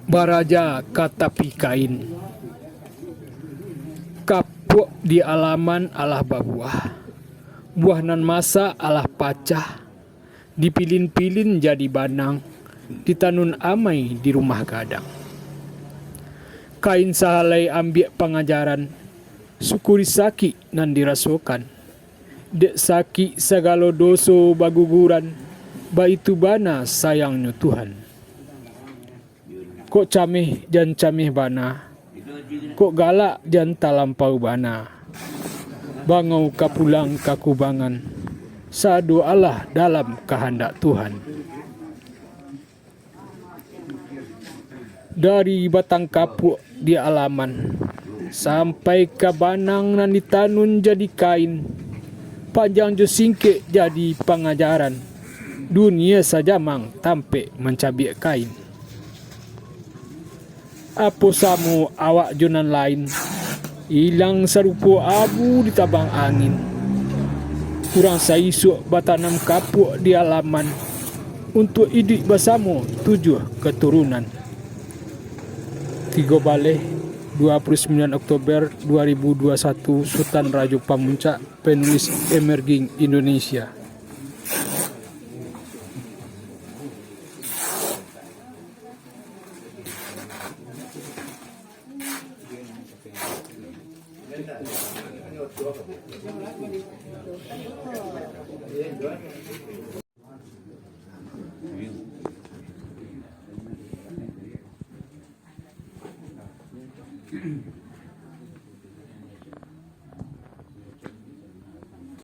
Baraja katapi kain, kapuk di alaman alah babuah, buah nan masa alah pacah, dipilin-pilin jadi banang, ditanun amai di rumah gadang. Kain sahalai ambiak pengajaran, syukuri saki nan dirasukan, dek saki segalo doso baguguran, baitu bana sayangnya Tuhan. Kok camih jan camih bana, kok galak jan talampau bana. Bangau kapulang kakubangan, sadu Allah dalam kehendak Tuhan. Dari batang kapuk di alaman, sampai ke banang nan ditanun jadi kain, panjang jo singkek jadi pengajaran, dunia saja mang tampe mencabik kain. Apo samu awak jonan lain, hilang serupo abu di tabang angin. Kurang saisuk batanam kapuk di alaman, untuk hidup bersama 7 keturunan. 3 Baleh 29 Oktober 2021, Sultan Raja Pamuncak, penulis Emerging Indonesia.